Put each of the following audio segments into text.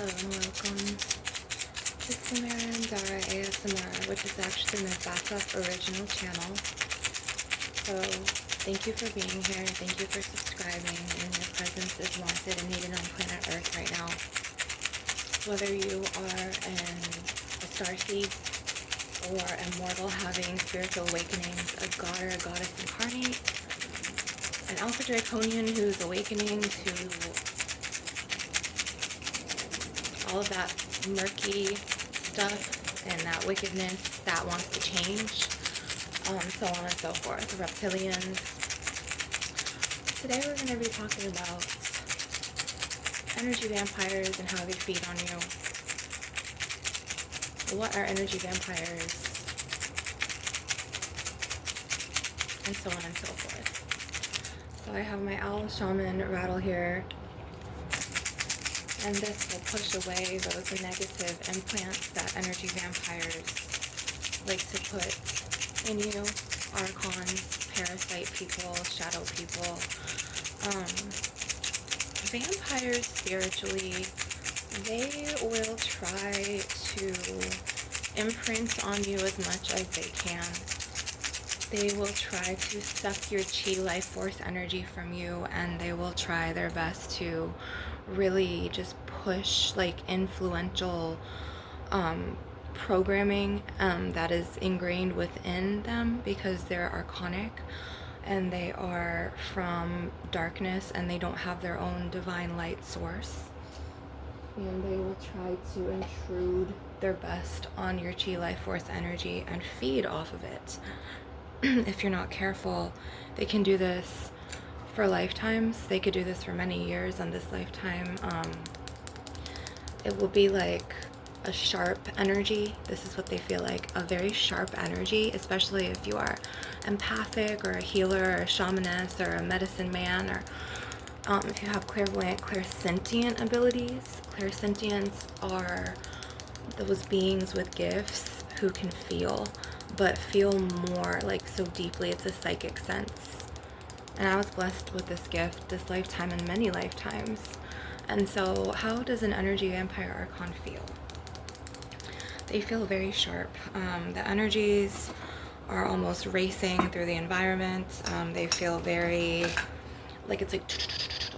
Hello and welcome to Samara and Zara ASMR, which is actually my backup original channel. So thank you for being here, thank you for subscribing, and your presence is wanted and needed on planet Earth right now. Whether you are a starseed or a mortal having spiritual awakenings, a god or a goddess incarnate, an alpha draconian who's awakening to all of that murky stuff and that wickedness that wants to change, so on and so forth, reptilians. Today we're going to be talking about energy vampires and how they feed on you. What are energy vampires? And so on and so forth. So I have my owl shaman rattle here, and this will push away those negative implants that energy vampires like to put in you. Archons, parasite people, shadow people. Vampires spiritually, they will try to imprint on you as much as they can. They will try to suck your chi life force energy from you, and they will try their best to really just push like influential programming that is ingrained within them, because they're archonic and they are from darkness and they don't have their own divine light source, and they will try to intrude their best on your chi life force energy and feed off of it. If you're not careful, they can do this for lifetimes. They could do this for many years. On this lifetime, it will be like a sharp energy. This is what they feel like, a very sharp energy, especially if you are empathic or a healer or a shamaness or a medicine man, or if you have clairvoyant, clairsentient abilities. Clairsentients are those beings with gifts who can feel, but feel more like so deeply. It's a psychic sense. And I was blessed with this gift this lifetime and many lifetimes. And so how does an energy vampire archon feel? They feel very sharp. The energies are almost racing through the environment. They feel very, like it's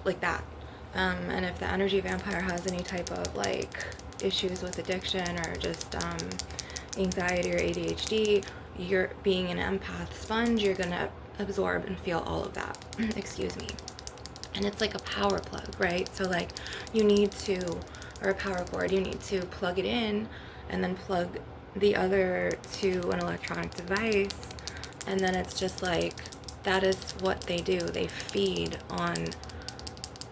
like that. And if the energy vampire has any type of like issues with addiction or just anxiety or ADHD, you're being an empath sponge, you're gonna absorb and feel all of that. Excuse me. And it's like a power plug, right? So like you need to, or a power cord, you need to plug it in and then plug the other to an electronic device, and then it's just like, that is what they do. They feed on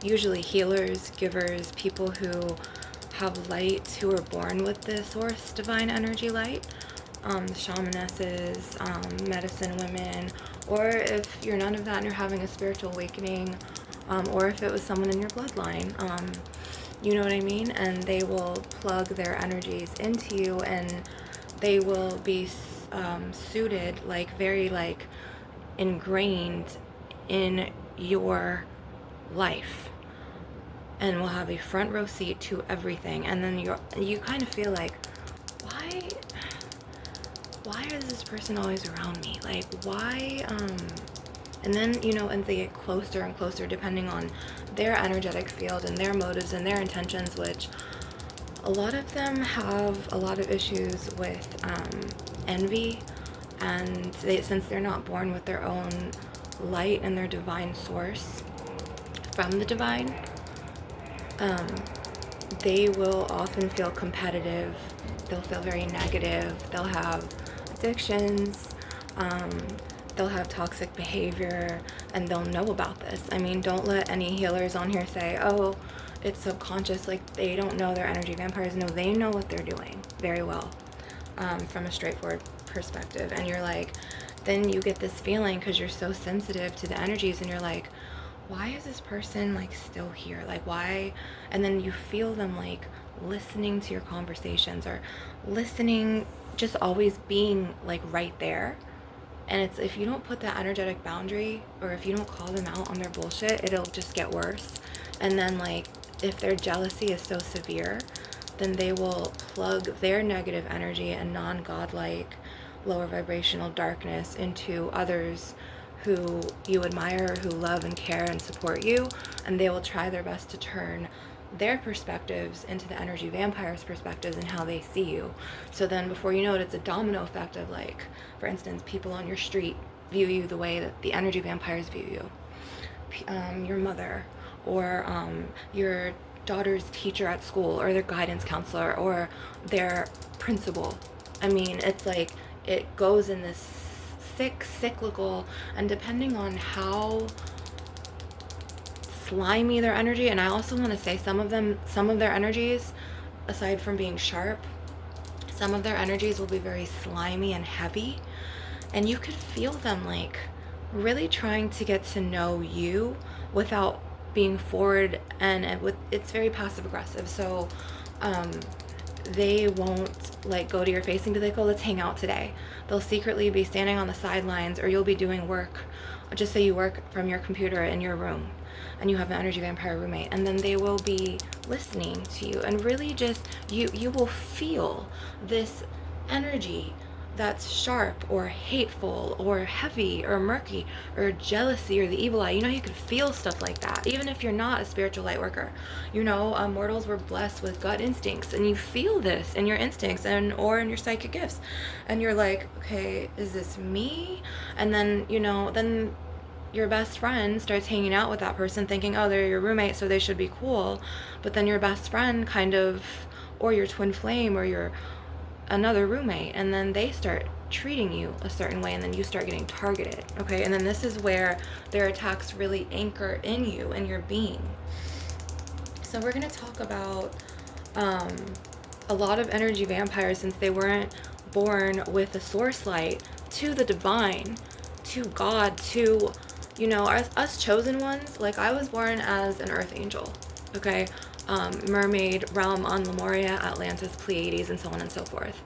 usually healers, givers, people who have light, who are born with the source divine energy light, shamanesses, medicine women, or if you're none of that and you're having a spiritual awakening, or if it was someone in your bloodline, you know what I mean? And they will plug their energies into you, and they will be suited, like very like ingrained in your life, and will have a front row seat to everything. And then you kind of feel like, why is this person always around me? Like, why? And then, you know, and they get closer and closer depending on their energetic field and their motives and their intentions, which a lot of them have a lot of issues with envy. And since they're not born with their own light and their divine source from the divine, they will often feel competitive. They'll feel very negative. They'll have addictions. They'll have toxic behavior, and they'll know about this. I mean, don't let any healers on here say, oh, it's subconscious, like they don't know they're energy vampires. No, they know what they're doing very well, from a straightforward perspective. And you're like, then you get this feeling because you're so sensitive to the energies, and you're like, why is this person like still here? Like, why? And then you feel them like listening to your conversations, or listening, just always being like right there. And it's, if you don't put that energetic boundary, or if you don't call them out on their bullshit, it'll just get worse. And then like if their jealousy is so severe, then they will plug their negative energy and non-godlike, lower vibrational darkness into others who you admire, who love and care and support you, and they will try their best to turn their perspectives into the energy vampires' perspectives and how they see you. So then before you know it, it's a domino effect of, like, for instance, people on your street view you the way that the energy vampires view you. Your mother, or your daughter's teacher at school, or their guidance counselor, or their principal. I mean, it's like it goes in this cyclical, and depending on how slimy their energy, and I also want to say some of their energies, aside from being sharp, some of their energies will be very slimy and heavy, and you could feel them like really trying to get to know you without being forward, and it's very passive aggressive. So they won't like go to your face and be like, oh, let's hang out today. They'll secretly be standing on the sidelines, or you'll be doing work. Just say you work from your computer in your room and you have an energy vampire roommate, and then they will be listening to you, and really just you will feel this energy that's sharp or hateful or heavy or murky or jealousy or the evil eye. You know, you can feel stuff like that even if you're not a spiritual light worker. You know, mortals were blessed with gut instincts, and you feel this in your instincts and or in your psychic gifts, and you're like, okay, is this me? And then, you know, then your best friend starts hanging out with that person thinking, oh, they're your roommate, so they should be cool. But then your best friend kind of, or your twin flame, or your another roommate, and then they start treating you a certain way, and then you start getting targeted. Okay, and then this is where their attacks really anchor in you and your being. So we're going to talk about a lot of energy vampires, since they weren't born with a source light to the divine, to God, to, you know, us chosen ones. Like, I was born as an earth angel, okay? Mermaid realm on Lemuria, Atlantis, Pleiades, and so on and so forth.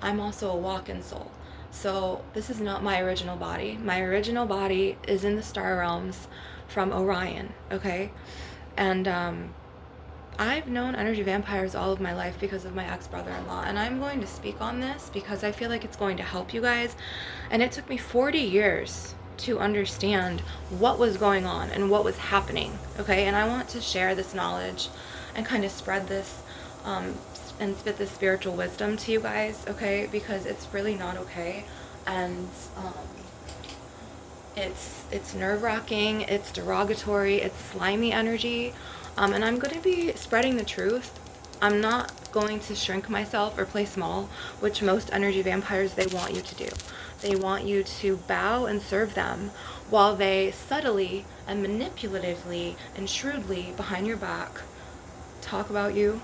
I'm also a walk-in soul. So this is not my original body. My original body is in the star realms from Orion, okay? And I've known energy vampires all of my life because of my ex-brother-in-law, and I'm going to speak on this because I feel like it's going to help you guys. And it took me 40 years to understand what was going on and what was happening, okay? And I want to share this knowledge and kind of spread this and spit this spiritual wisdom to you guys, okay? Because it's really not okay, and it's nerve-wracking, it's derogatory, it's slimy energy, and I'm going to be spreading the truth. I'm not going to shrink myself or play small, which most energy vampires, they want you to do. They want you to bow and serve them while they subtly and manipulatively and shrewdly behind your back talk about you,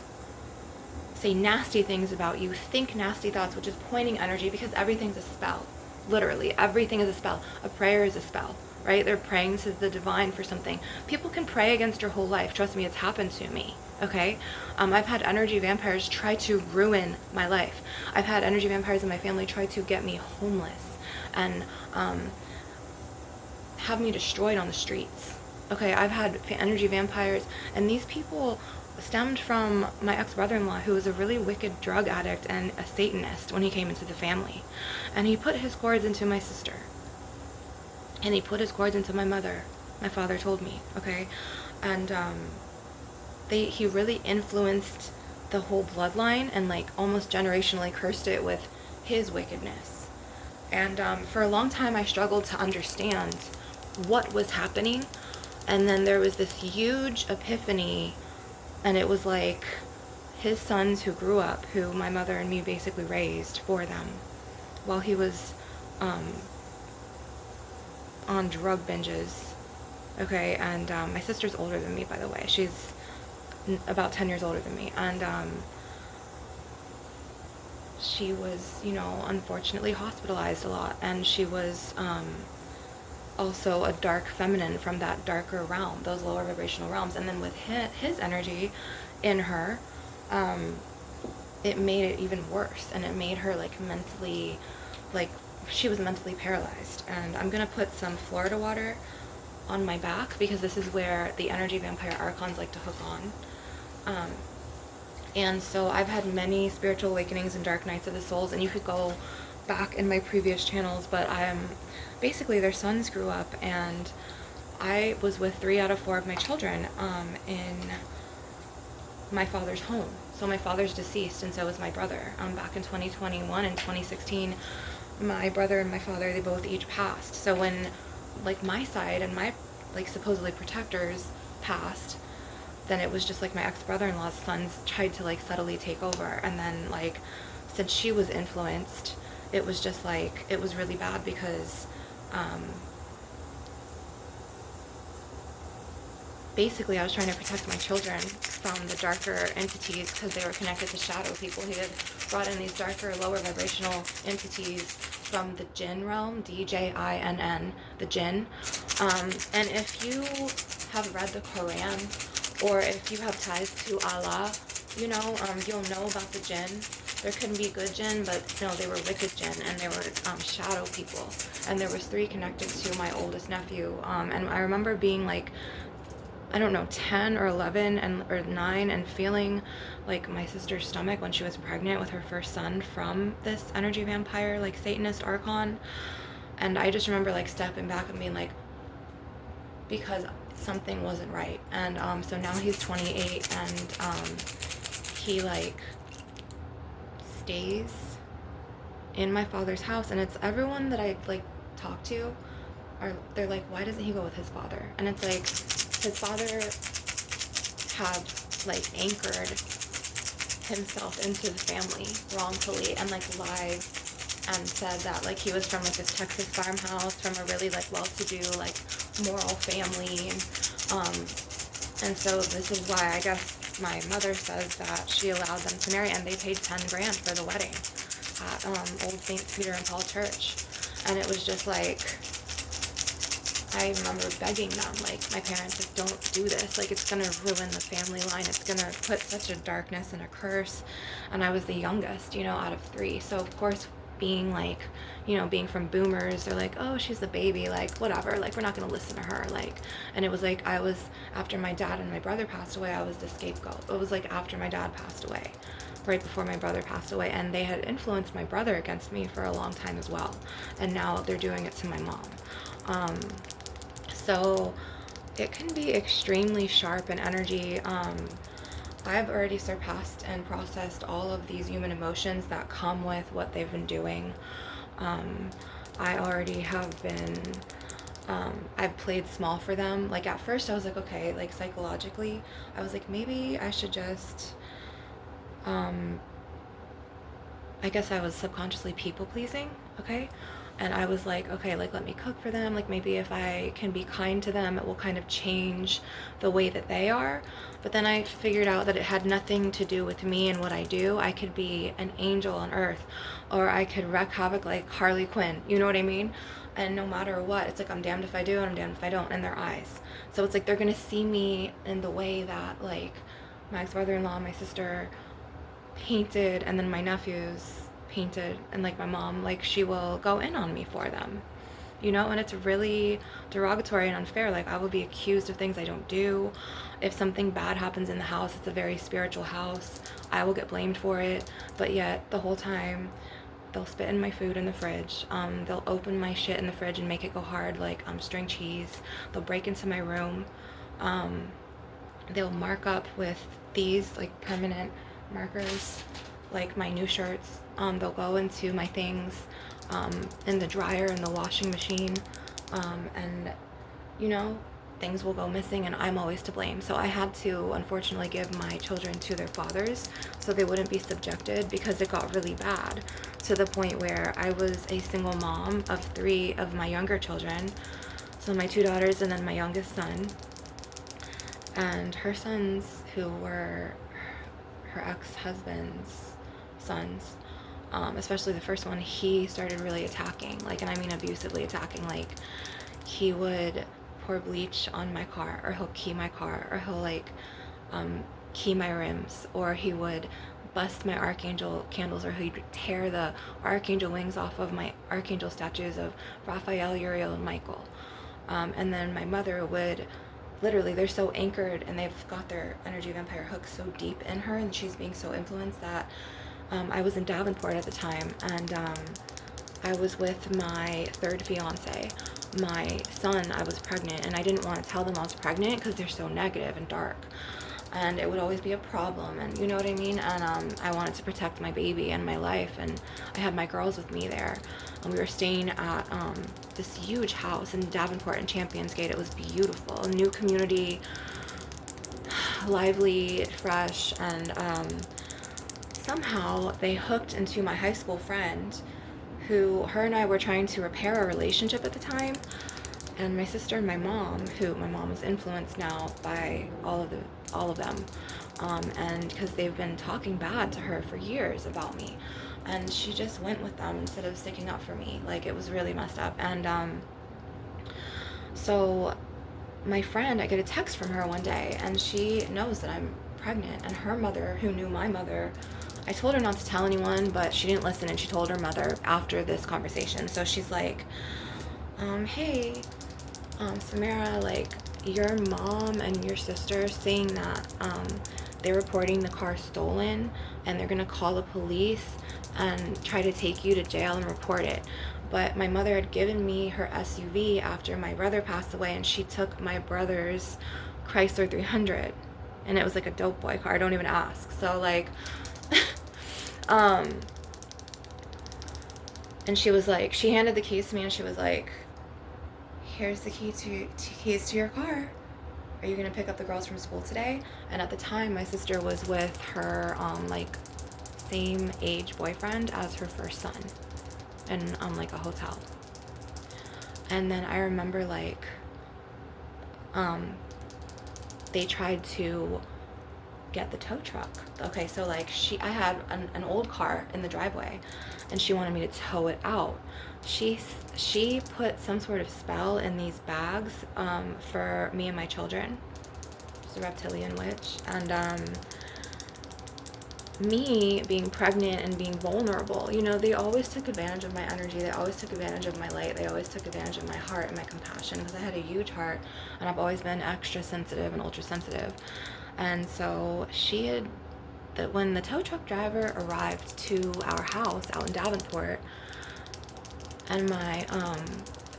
say nasty things about you, think nasty thoughts, which is pointing energy, because everything's a spell. Literally, everything is a spell. A prayer is a spell, right? They're praying to the divine for something. People can pray against your whole life. Trust me, it's happened to me. Okay, I've had energy vampires try to ruin my life. I've had energy vampires in my family try to get me homeless and have me destroyed on the streets. Okay, I've had energy vampires, and these people stemmed from my ex-brother-in-law, who was a really wicked drug addict and a Satanist when he came into the family. And he put his cords into my sister. And he put his cords into my mother. My father told me, okay? And he really influenced the whole bloodline, and like almost generationally cursed it with his wickedness. And for a long time I struggled to understand what was happening. And then there was this huge epiphany, and it was like his sons who grew up, who my mother and me basically raised for them, while he was on drug binges. Okay, and my sister's older than me, by the way. She's about 10 years older than me, and she was, you know, unfortunately hospitalized a lot, and she was also a dark feminine from that darker realm, those lower vibrational realms. And then with his energy in her, it made it even worse, and it made her like mentally, like she was mentally paralyzed. And I'm gonna put some Florida water on my back, because this is where the energy vampire archons like to hook on. And so I've had many spiritual awakenings and dark nights of the souls, and you could go back in my previous channels, but basically their sons grew up, and I was with 3 out of 4 of my children in my father's home. So my father's deceased, and so is my brother. Back in 2021 and 2016, my brother and my father, they both each passed. So when like my side and my like supposedly protectors passed, then it was just like my ex-brother-in-law's sons tried to like subtly take over, and then like since she was influenced, it was just like it was really bad because basically I was trying to protect my children from the darker entities because they were connected to shadow people. He had brought in these darker, lower vibrational entities from the jinn realm, D-J-I-N-N, the jinn. And if you have read the Quran, or if you have ties to Allah, you'll know about the jinn. There can be good jinn, but no, they were wicked jinn, and they were shadow people. And there was 3 connected to my oldest nephew. And I remember being like, I don't know, 10 or 11 or 9, and feeling like my sister's stomach when she was pregnant with her first son from this energy vampire, like Satanist Archon. And I just remember like stepping back and being like, because something wasn't right. And so now he's 28, and he like stays in my father's house, and it's everyone that I like talk to they're like, why doesn't he go with his father? And it's like, his father had like anchored himself into the family wrongfully, and like lied and said that like he was from like this Texas farmhouse from a really like well-to-do like moral family, and so this is why I guess my mother says that she allowed them to marry, and they paid 10 grand for the wedding at Old St. Peter and Paul Church. And it was just like, I remember begging them, like, my parents, like, don't do this. Like, it's going to ruin the family line. It's going to put such a darkness and a curse. And I was the youngest, out of 3. So, of course, being, like, being from boomers, they're like, oh, she's the baby. Like, whatever. Like, we're not going to listen to her. Like, and it was like, after my dad and my brother passed away, I was the scapegoat. It was like after my dad passed away, right before my brother passed away. And they had influenced my brother against me for a long time as well. And now they're doing it to my mom. So it can be extremely sharp in energy. I've already surpassed and processed all of these human emotions that come with what they've been doing. I already have been, I've played small for them. Like at first I was like, okay, like psychologically, I was like, maybe I should just, I guess I was subconsciously people pleasing, okay? And I was like, okay, like let me cook for them. Like maybe if I can be kind to them, it will kind of change the way that they are. But then I figured out that it had nothing to do with me and what I do. I could be an angel on earth, or I could wreak havoc like Harley Quinn. You know what I mean? And no matter what, it's like I'm damned if I do and I'm damned if I don't in their eyes. So it's like they're gonna see me in the way that like my ex-brother-in-law, my sister painted, and then my nephews painted, and like my mom, like she will go in on me for them, and it's really derogatory and unfair. Like I will be accused of things I don't do. If something bad happens in the house, it's a very spiritual house, I will get blamed for it, but yet the whole time they'll spit in my food in the fridge. They'll open my shit in the fridge and make it go hard, like string cheese. They'll break into my room. They'll mark up with these like permanent markers, like my new shirts. They'll go into my things in the dryer and the washing machine, and things will go missing, and I'm always to blame. So I had to unfortunately give my children to their fathers so they wouldn't be subjected, because it got really bad to the point where I was a single mom of 3 of my younger children. So my 2 daughters and then my youngest son, and her sons, who were her ex-husband's sons, especially the first one, he started really attacking, like, and I mean abusively attacking. Like he would pour bleach on my car, or he'll key my car, or he'll like key my rims, or he would bust my archangel candles, or he'd tear the archangel wings off of my archangel statues of Raphael, Uriel, and Michael. And then my mother would literally they're so anchored and they've got their energy vampire hook so deep in her, and she's being so influenced that I was in Davenport at the time, and I was with my third fiance. My son, I was pregnant, and I didn't want to tell them I was pregnant because they're so negative and dark, and it would always be a problem, and you know what I mean. And I wanted to protect my baby and my life, and I had my girls with me there, and we were staying at this huge house in Davenport and Champions Gate. It was beautiful, a new community, lively, fresh, and somehow they hooked into my high school friend, who her and I were trying to repair our relationship at the time. And my sister and my mom, who my mom was influenced now by all of them, and because they've been talking bad to her for years about me, and she just went with them instead of sticking up for me. Like, it was really messed up. And so my friend, I get a text from her one day, and she knows that I'm pregnant, and her mother, who knew my mother, I told her not to tell anyone, but she didn't listen, and she told her mother after this conversation. So she's like, hey, Samara, like, your mom and your sister saying that they're reporting the car stolen, and they're gonna call the police and try to take you to jail and report it. But my mother had given me her SUV after my brother passed away, and she took my brother's Chrysler 300, and it was like a dope boy car. Don't even ask. So like, and she was like, she handed the keys to me, and she was like, here's the keys to your car. Are you gonna pick up the girls from school today? And at the time, my sister was with her like same age boyfriend as her first son, in like a hotel. And then I remember like they tried to get the tow truck. Okay, so like I had an old car in the driveway, and she wanted me to tow it out. She put some sort of spell in these bags for me and my children. She's a reptilian witch. And me being pregnant and being vulnerable, you know, they always took advantage of my energy. They always took advantage of my light. They always took advantage of my heart and my compassion, because I had a huge heart, and I've always been extra sensitive and ultra sensitive. And so when the tow truck driver arrived to our house out in Davenport, and my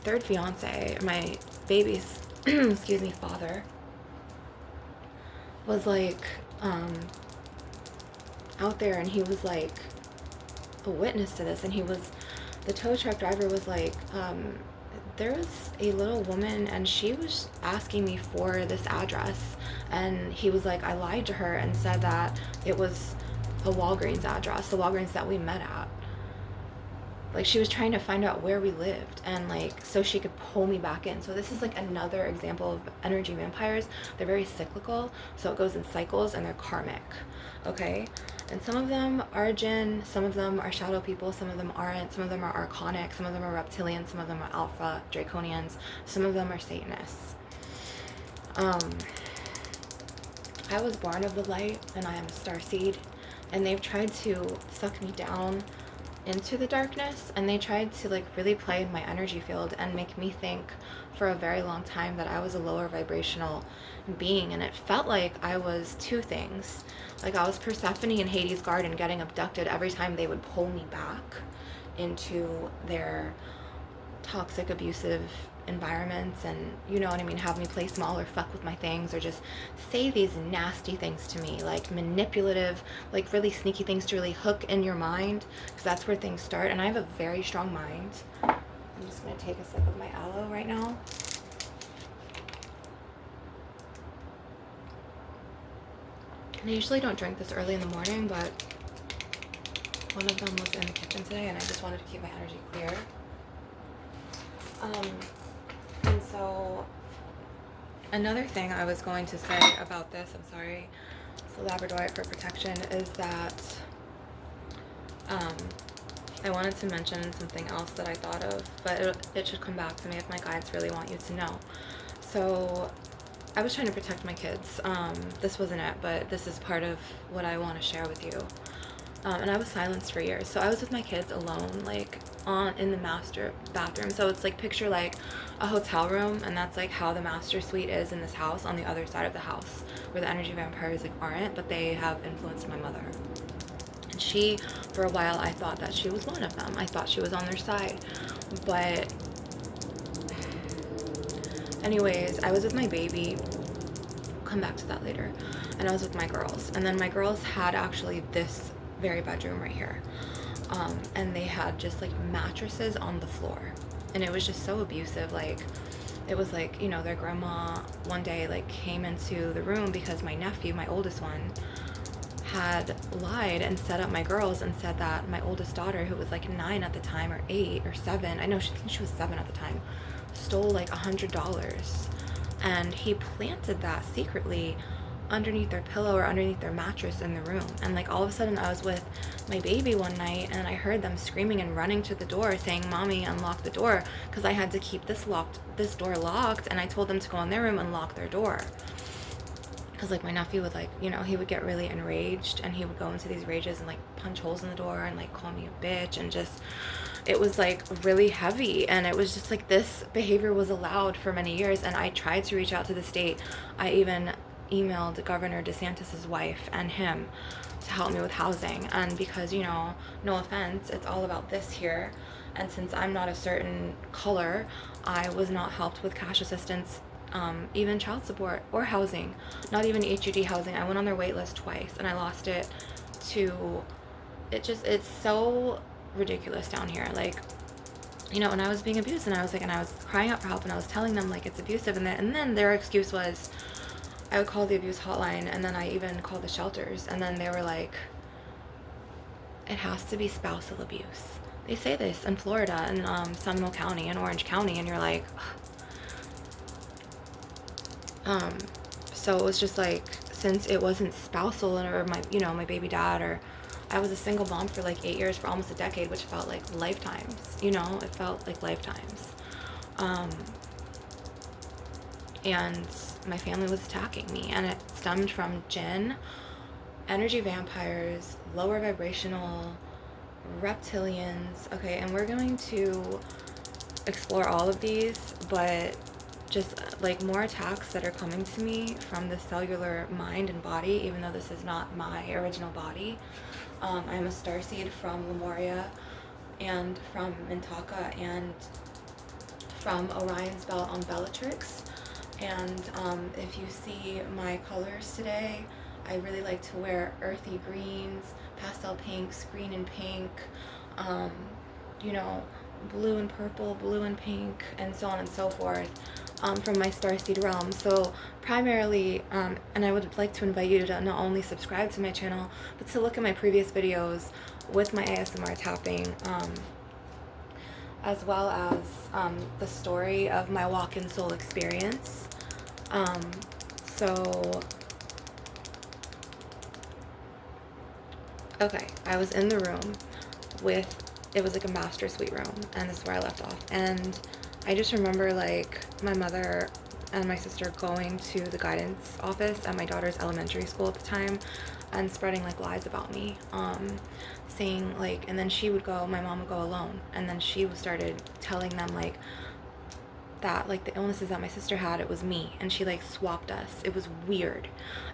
third fiance, my baby's excuse me, father, was like out there, and he was like a witness to this, and the tow truck driver was like, there was a little woman, and she was asking me for this address, and he was like, I lied to her and said that it was a Walgreens address, the Walgreens that we met at. Like, she was trying to find out where we lived, and like, so she could pull me back in. So this is like another example of energy vampires. They're very cyclical, so it goes in cycles, and they're karmic. Okay, and some of them are jinn, some of them are shadow people, some of them aren't, some of them are archonic, some of them are reptilian, some of them are alpha draconians, some of them are Satanists. I was born of the light, and I am a starseed, and they've tried to suck me down into the darkness, and they tried to like really play in my energy field and make me think for a very long time that I was a lower vibrational being, and it felt like I was two things. Like, I was Persephone in Hades' garden getting abducted every time they would pull me back into their toxic, abusive environments, and you know what I mean, have me play small or fuck with my things, or just say these nasty things to me, like manipulative, like really sneaky things to really hook in your mind, because that's where things start. And I have a very strong mind. I'm just gonna take a sip of my aloe right now. And I usually don't drink this early in the morning, but one of them was in the kitchen today, and I just wanted to keep my energy clear. And so another thing I was going to say about this, I'm sorry, it's the Labradorite for protection, is that I wanted to mention something else that I thought of, but it should come back to me if my guides really want you to know. So I was trying to protect my kids. This wasn't it, but this is part of what I want to share with you. And I was silenced for years. So I was with my kids alone, like on in the master bathroom. So it's like picture like a hotel room, and that's like how the master suite is in this house on the other side of the house, where the energy vampires like aren't, but they have influenced my mother. And she, for a while, I thought that she was one of them. I thought she was on their side. But anyways, I was with my baby. Come back to that later. And I was with my girls. And then my girls had actually this very bedroom right here. And they had just like mattresses on the floor. And it was just so abusive. Like, it was like, you know, their grandma one day like came into the room because my nephew, my oldest one, had lied and set up my girls and said that my oldest daughter, who was like 9 at the time, or 8 or 7, I know she was 7 at the time, stole like $100. And he planted that secretly underneath their pillow or underneath their mattress in the room. And like all of a sudden I was with my baby one night and I heard them screaming and running to the door saying, "Mommy, unlock the door," because I had to keep this door locked, and I told them to go in their room and lock their door. Because like my nephew would, like, you know, he would get really enraged and he would go into these rages and like punch holes in the door and like call me a bitch, and just, it was like really heavy. And it was just like this behavior was allowed for many years. And I tried to reach out to the state. I even emailed Governor DeSantis's wife and him to help me with housing. And because, you know, no offense, it's all about this here. And since I'm not a certain color, I was not helped with cash assistance, even child support or housing, not even HUD housing. I went on their wait list twice and I lost it to, it's so ridiculous down here. Like, you know, and I was being abused, and I was like, and I was crying out for help, and I was telling them like it's abusive, and then their excuse was, I would call the abuse hotline, and then I even called the shelters, and then they were like, it has to be spousal abuse. They say this in Florida, in Seminole County and Orange County, and you're like, so it was just like, since it wasn't spousal, or my, you know, my baby dad, or I was a single mom for like 8 years, for almost a decade, which felt like lifetimes, you know, it felt like lifetimes. And my family was attacking me, and it stemmed from jinn, energy vampires, lower vibrational, reptilians. Okay, and we're going to explore all of these, but just like more attacks that are coming to me from the cellular mind and body, even though this is not my original body. I'm a starseed from Lemuria, and from Mintaka, and from Orion's belt on Bellatrix. And if you see my colors today, I really like to wear earthy greens, pastel pinks, green and pink, you know, blue and purple, blue and pink, and so on and so forth, from my starseed realm. So primarily, and I would like to invite you to not only subscribe to my channel, but to look at my previous videos with my ASMR tapping, as well as the story of my walk-in soul experience. So, okay, I was in the room with, it was like a master suite room, and this is where I left off. And I just remember like my mother and my sister going to the guidance office at my daughter's elementary school at the time and spreading like lies about me, saying like, and then she would go, my mom would go alone, and then she started telling them like that like the illnesses that my sister had, it was me, and she like swapped us. It was weird.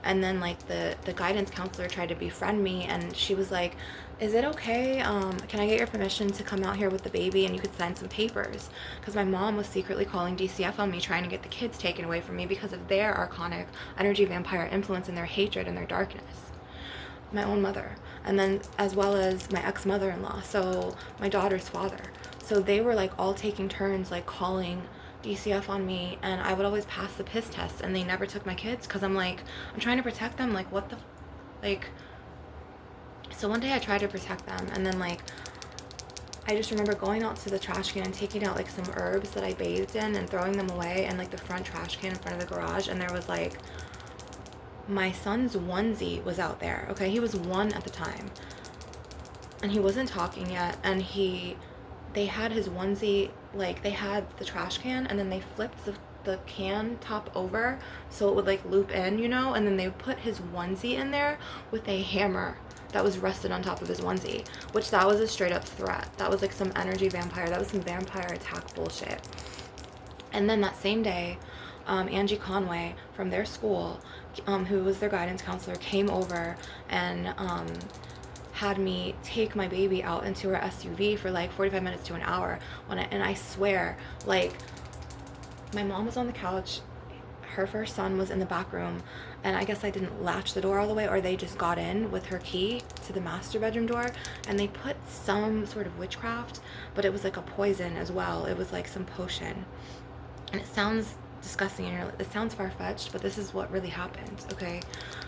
And then like the guidance counselor tried to befriend me, and she was like, is it okay, can I get your permission to come out here with the baby and you could sign some papers? Because my mom was secretly calling DCF on me, trying to get the kids taken away from me because of their archonic energy vampire influence and their hatred and their darkness. My own mother, and then as well as my ex-mother-in-law, so my daughter's father. So they were like all taking turns like calling DCF on me, and I would always pass the piss test, and they never took my kids because I'm like, I'm trying to protect them, like what the like. So one day I tried to protect them, and then like I just remember going out to the trash can and taking out like some herbs that I bathed in and throwing them away, and like the front trash can in front of the garage, and there was like my son's onesie was out there. Okay, he was 1 at the time, and he wasn't talking yet, and they had his onesie, like they had the trash can, and then they flipped the the can top over so it would like loop in, you know, and then they put his onesie in there with a hammer that was rested on top of his onesie, which that was a straight up threat. That was like some energy vampire. That was some vampire attack bullshit. And then that same day, Angie Conway from their school, who was their guidance counselor, came over and had me take my baby out into her SUV for like 45 minutes to an hour. And I swear, like, my mom was on the couch, her first son was in the back room, and I guess I didn't latch the door all the way, or they just got in with her key to the master bedroom door, and they put some sort of witchcraft, but it was like a poison as well. It was like some potion. And it sounds disgusting, and it sounds far-fetched, but this is what really happened, okay?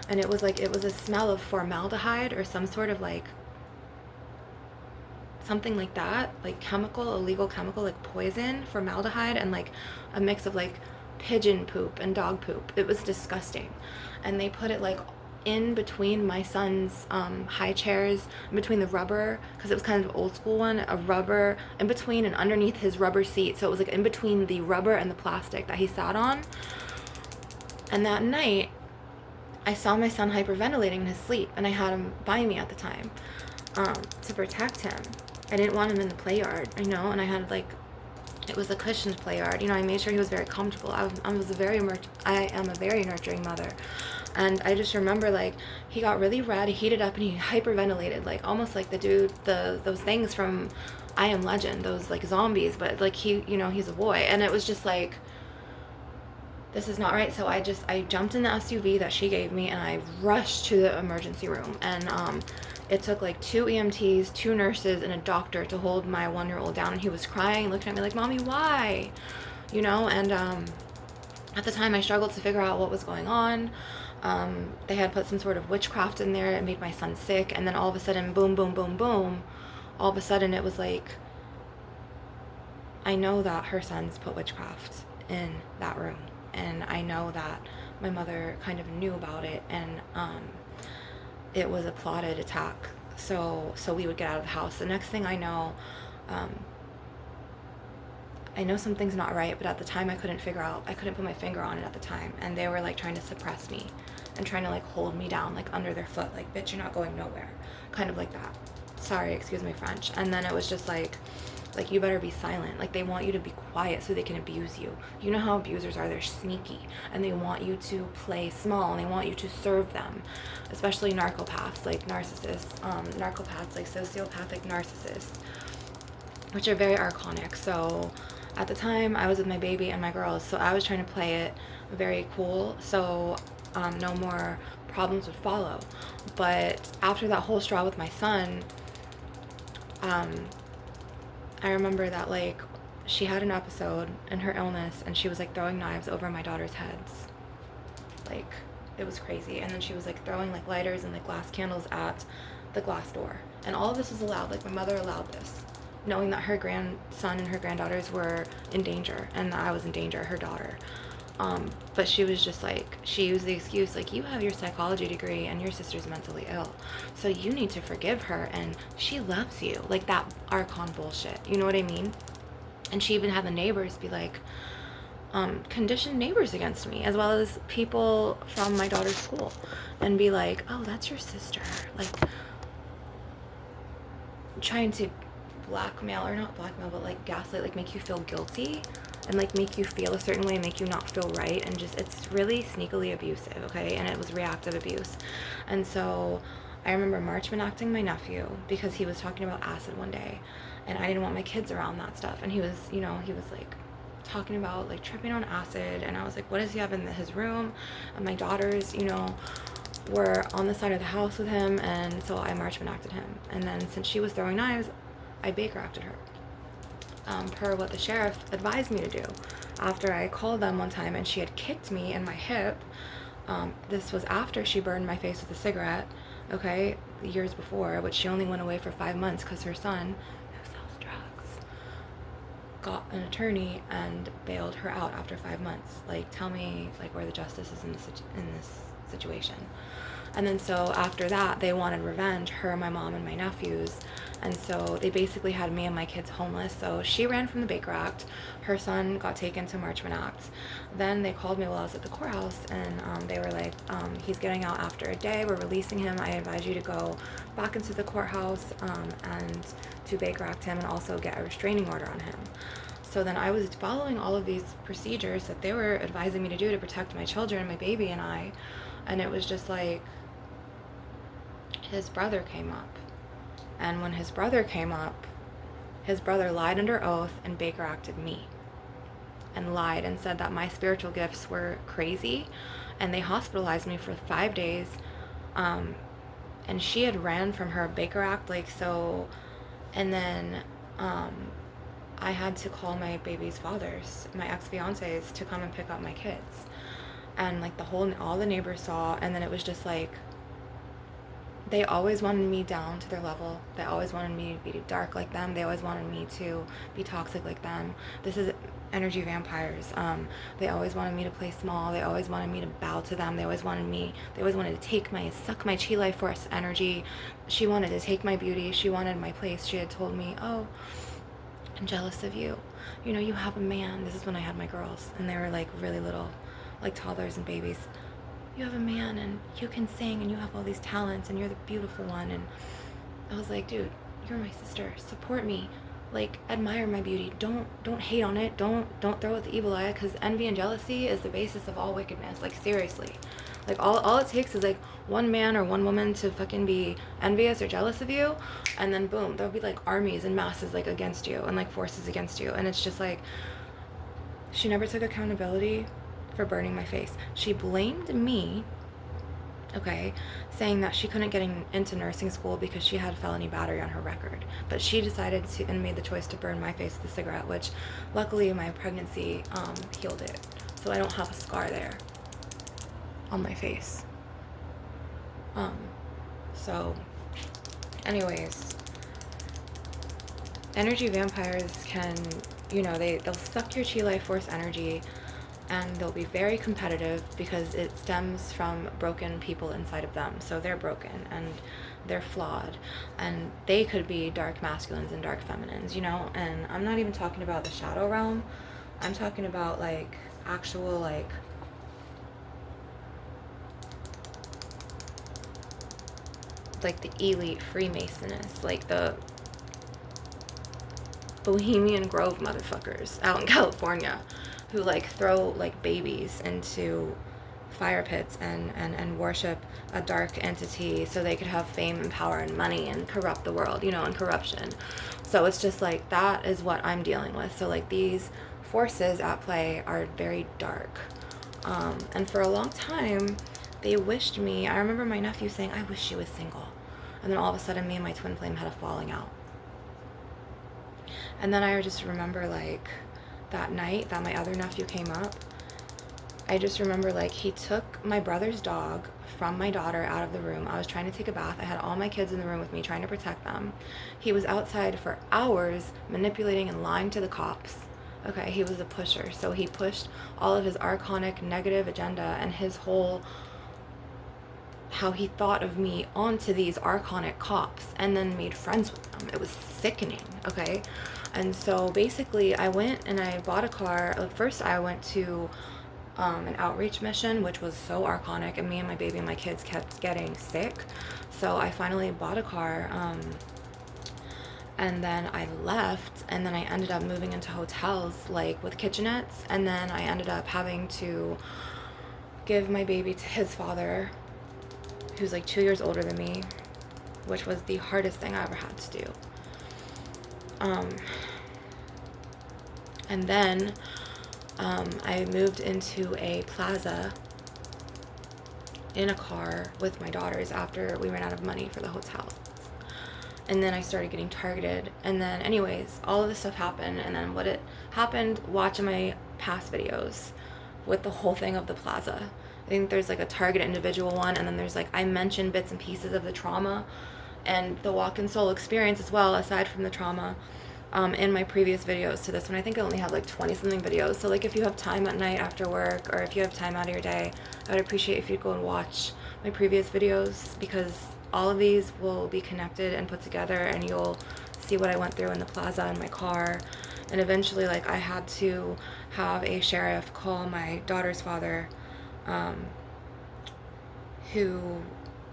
And it was a smell of formaldehyde or some sort of like something like that, like chemical, illegal chemical, like poison, formaldehyde, and like a mix of like pigeon poop and dog poop. It was disgusting. And they put it like in between my son's high chairs, in between the rubber, because it was kind of an old school one, a rubber in between and underneath his rubber seat. So it was like in between the rubber and the plastic that he sat on. And that night, I saw my son hyperventilating in his sleep, and I had him by me at the time to protect him. I didn't want him in the play yard, you know, and I had like, it was a cushioned play yard, you know. I made sure he was very comfortable. I am a very nurturing mother. And I just remember, like, he got really red, he heated up, and he hyperventilated, like almost like the dude, those things from I Am Legend, those like zombies, but like he, you know, he's a boy. And it was just like, this is not right. So I jumped in the SUV that she gave me, and I rushed to the emergency room. And it took like 2 EMTs, 2 nurses, and a doctor to hold my 1-year-old down. And he was crying, looking at me like, "Mommy, why?" You know. And at the time, I struggled to figure out what was going on. They had put some sort of witchcraft in there. It made my son sick. And then all of a sudden, boom, boom, boom, boom. All of a sudden, it was like, I know that her sons put witchcraft in that room. And I know that my mother kind of knew about it, and it was a plotted attack. So we would get out of the house. The next thing I know something's not right, but at the time I couldn't put my finger on it at the time. And they were like trying to suppress me and trying to like hold me down, like under their foot, like, "Bitch, you're not going nowhere," kind of like that. Sorry, excuse my French. And then it was just like, you better be silent. Like, they want you to be quiet so they can abuse you. You know how abusers are. They're sneaky, and they want you to play small, and they want you to serve them, especially narcopaths, like narcissists, narcopaths, like sociopathic narcissists, which are very archonic. So at the time, I was with my baby and my girls, so I was trying to play it very cool, so no more problems would follow. But after that whole straw with my son, I remember that, like, she had an episode in her illness, and she was like throwing knives over my daughter's heads. Like, it was crazy. And then she was like throwing like lighters and like glass candles at the glass door. And all of this was allowed. Like, my mother allowed this, knowing that her grandson and her granddaughters were in danger, and that I was in danger, her daughter. But she was just like, she used the excuse, like, "You have your psychology degree and your sister's mentally ill, so you need to forgive her, and she loves you." Like, that Archon bullshit, you know what I mean? And she even had the neighbors be like, conditioned neighbors against me, as well as people from my daughter's school, and be like, "Oh, that's your sister," like trying to blackmail, or not blackmail, but like gaslight, like make you feel guilty, and like make you feel a certain way, and make you not feel right, and just, it's really sneakily abusive, okay? And it was reactive abuse. And so I remember Marchman acting my nephew because he was talking about acid one day, and I didn't want my kids around that stuff. And he was, you know, he was like talking about like tripping on acid, and I was like, what does he have in his room? And my daughters, you know, were on the side of the house with him, and so I Marchman acted him. And then since she was throwing knives, I Baker acted her, per what the sheriff advised me to do. After I called them one time and she had kicked me in my hip, this was after she burned my face with a cigarette, okay, years before, which she only went away for 5 months because her son, who sells drugs, got an attorney and bailed her out after 5 months. Like, tell me, like, where the justice is in this situation. And then so after that, they wanted revenge, her, my mom, and my nephews, And so they basically had me and my kids homeless. So she ran from the Baker Act. Her son got taken to Marchman Act. Then they called me while I was at the courthouse, and they were like, he's getting out after a day. We're releasing him. I advise you to go back into the courthouse and to Baker Act him and also get a restraining order on him. So then I was following all of these procedures that they were advising me to do to protect my children, my baby and I. And it was just like, his brother came up. And when his brother came up, his brother lied under oath and Baker Acted me. And lied and said that my spiritual gifts were crazy. And they hospitalized me for 5 days. And she had ran from her Baker Act, like, so. And then I had to call my baby's fathers, my ex-fiancés, to come and pick up my kids. And like all the neighbors saw, and then it was just like, they always wanted me down to their level. They always wanted me to be dark like them. They always wanted me to be toxic like them. This is energy vampires. They always wanted me to play small. They always wanted me to bow to them. They always wanted to suck my chi life force energy. She wanted to take my beauty. She wanted my place. She had told me, oh, I'm jealous of you. You know, you have a man. This is when I had my girls, and they were like really little, like toddlers and babies. You have a man and you can sing and you have all these talents and you're the beautiful one. And I was like, dude, you're my sister. Support me. Like, admire my beauty. Don't hate on it. Don't throw it the evil eye, because envy and jealousy is the basis of all wickedness. Like, seriously. Like, all it takes is like one man or one woman to fucking be envious or jealous of you, and then boom, there'll be like armies and masses like against you and like forces against you. And it's just like, she never took accountability for burning my face. She blamed me, okay, saying that she couldn't get into nursing school because she had felony battery on her record. But she decided to and made the choice to burn my face with a cigarette, which luckily my pregnancy healed it. So I don't have a scar there on my face. So anyways, energy vampires can, you know, they'll suck your chi life force energy, and they'll be very competitive because it stems from broken people inside of them. So they're broken and they're flawed, and they could be dark masculines and dark feminines, you know. And I'm not even talking about the shadow realm. I'm talking about like actual like the elite Freemasonists, like the Bohemian Grove motherfuckers out in California, who like throw like babies into fire pits and worship a dark entity so they could have fame and power and money and corrupt the world, you know, and corruption. So it's just like, that is what I'm dealing with. So like these forces at play are very dark. And for a long time, they wished me, I remember my nephew saying, I wish she was single. And then all of a sudden, me and my twin flame had a falling out. And then I just remember like that night that my other nephew came up, I just remember like he took my brother's dog from my daughter out of the room. I was trying to take a bath. I had all my kids in the room with me trying to protect them. He was outside for hours manipulating and lying to the cops. Okay, he was a pusher. So he pushed all of his archonic negative agenda and his whole, how he thought of me onto these archonic cops, and then made friends with them. It was sickening, okay? And so basically I went and I bought a car. First I went to an outreach mission, which was so archonic, and me and my baby and my kids kept getting sick. So I finally bought a car, and then I left, and then I ended up moving into hotels like with kitchenettes, and then I ended up having to give my baby to his father, who's like 2 years older than me, which was the hardest thing I ever had to do. And then I moved into a plaza in a car with my daughters after we ran out of money for the hotel. And then I started getting targeted. And then anyways, all of this stuff happened. And then what it happened, watching my past videos with the whole thing of the plaza. I think there's like a target individual one, and then there's like, I mentioned bits and pieces of the trauma and the walk-in soul experience as well, aside from the trauma, in my previous videos to this one. I think I only have like 20 something videos. So like if you have time at night after work, or if you have time out of your day, I would appreciate if you'd go and watch my previous videos, because all of these will be connected and put together, and you'll see what I went through in the plaza in my car. And eventually, like, I had to have a sheriff call my daughter's father, who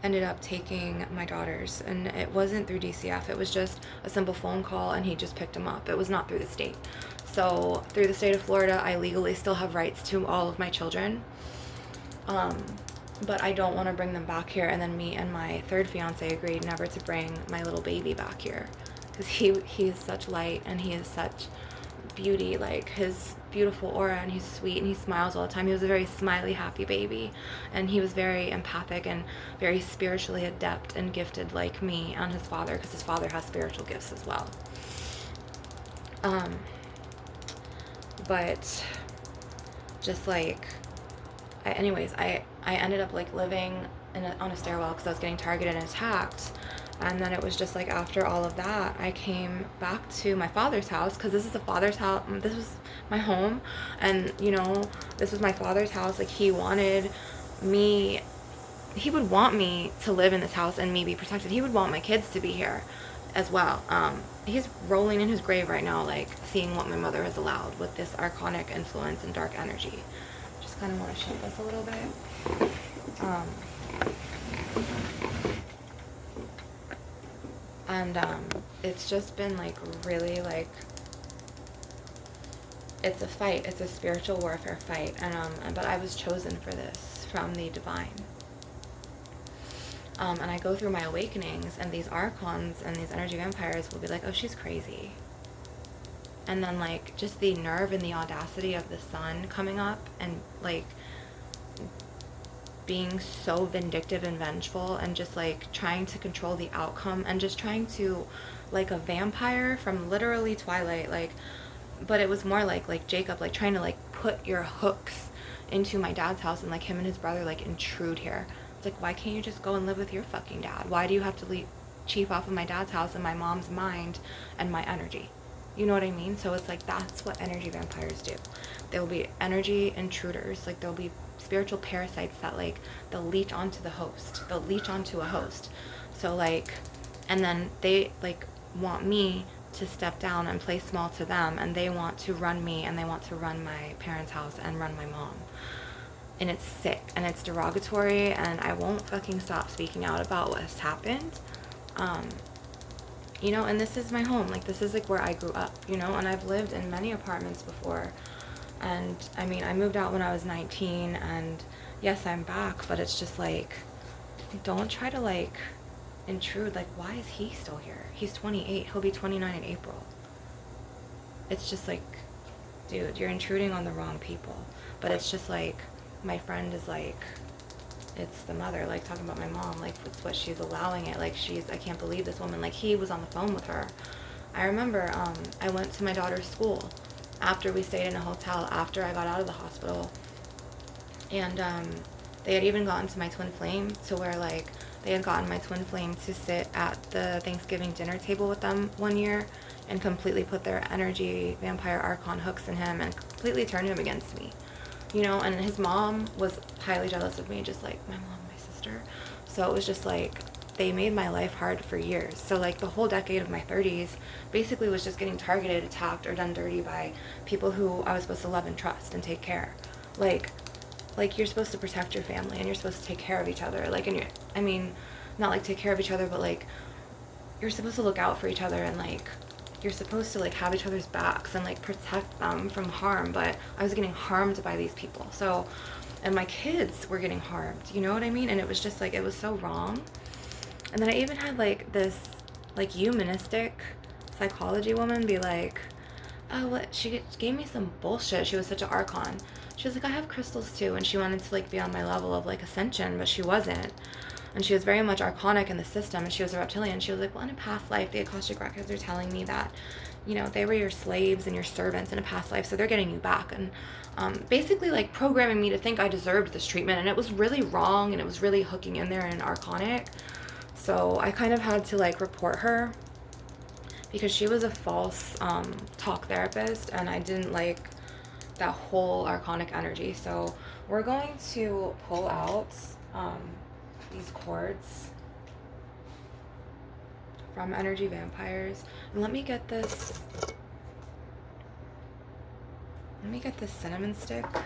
ended up taking my daughters. And it wasn't through DCF, it was just a simple phone call, and he just picked them up. It was not through the state. So through the state of Florida, I legally still have rights to all of my children. But I don't want to bring them back here. And then me and my third fiance agreed never to bring my little baby back here, because he is such light, and he is such beauty, like his beautiful aura, and he's sweet, and he smiles all the time. He was a very smiley, happy baby, and he was very empathic and very spiritually adept and gifted like me and his father, because his father has spiritual gifts as well. But just like I ended up like living on a stairwell because I was getting targeted and attacked. And then it was just like after all of that, I came back to my father's house, because this is the father's house. This was my home, and you know, this was my father's house. Like, he wanted me, he would want me to live in this house and me be protected. He would want my kids to be here as well. He's rolling in his grave right now, like seeing what my mother has allowed with this archonic influence and dark energy. Just kind of want to show this a little bit. And it's just been like really like, it's a fight. It's a spiritual warfare fight. And but I was chosen for this from the divine. And I go through my awakenings, and these archons and these energy vampires will be like, oh, she's crazy. And then like just the nerve and the audacity of the sun coming up and like being so vindictive and vengeful, and just like trying to control the outcome, and just trying to, like a vampire from literally Twilight, like, but it was more like Jacob, like trying to like put your hooks into my dad's house, and like him and his brother like intrude here. It's like, why can't you just go and live with your fucking dad? Why do you have to chief off of my dad's house and my mom's mind and my energy? You know what I mean? So it's like, that's what energy vampires do. There will be energy intruders, like there'll be spiritual parasites that like they'll leech onto the host. They'll leech onto a host. So like, and then they like want me to step down and play small to them, and they want to run me, and they want to run my parents' house and run my mom. And it's sick, and it's derogatory, and I won't fucking stop speaking out about what's happened. You know, and this is my home. Like, this is like where I grew up, you know, and I've lived in many apartments before. And I mean, I moved out when I was 19, and yes, I'm back, but it's just like, don't try to like intrude. Like, why is he still here? He's 28. He'll be 29 in April. It's just like, dude, you're intruding on the wrong people. But it's just like, my friend is like, it's the mother, like talking about my mom, like it's what she's allowing it. Like, I can't believe this woman. Like, he was on the phone with her. I remember I went to my daughter's school after we stayed in a hotel after I got out of the hospital, and they had even gotten to my twin flame, to where like they had gotten my twin flame to sit at the Thanksgiving dinner table with them one year and completely put their energy vampire archon hooks in him and completely turned him against me, you know. And his mom was highly jealous of me, just like my mom, my sister. So it was just like, they made my life hard for years. So like the whole decade of my 30s basically was just getting targeted, attacked, or done dirty by people who I was supposed to love and trust and take care. Like you're supposed to protect your family, and you're supposed to take care of each other. Like, and I mean, not like take care of each other, but like you're supposed to look out for each other, and like you're supposed to like have each other's backs and like protect them from harm. But I was getting harmed by these people. So, and my kids were getting harmed, you know what I mean? And it was just like, it was so wrong. And then I even had like this like humanistic psychology woman be like, oh, what, she gave me some bullshit. She was such an archon. She was like, I have crystals too, and she wanted to like be on my level of like ascension, but she wasn't. And she was very much archonic in the system, and she was a reptilian. She was like, well, in a past life, the Akashic records are telling me that, you know, they were your slaves and your servants in a past life, so they're getting you back. And basically like programming me to think I deserved this treatment, and it was really wrong, and it was really hooking in there in archonic. So I kind of had to like report her, because she was a false talk therapist, and I didn't like that whole archonic energy. So we're going to pull out these cords. from Energy Vampires. And let me get this cinnamon stick. Let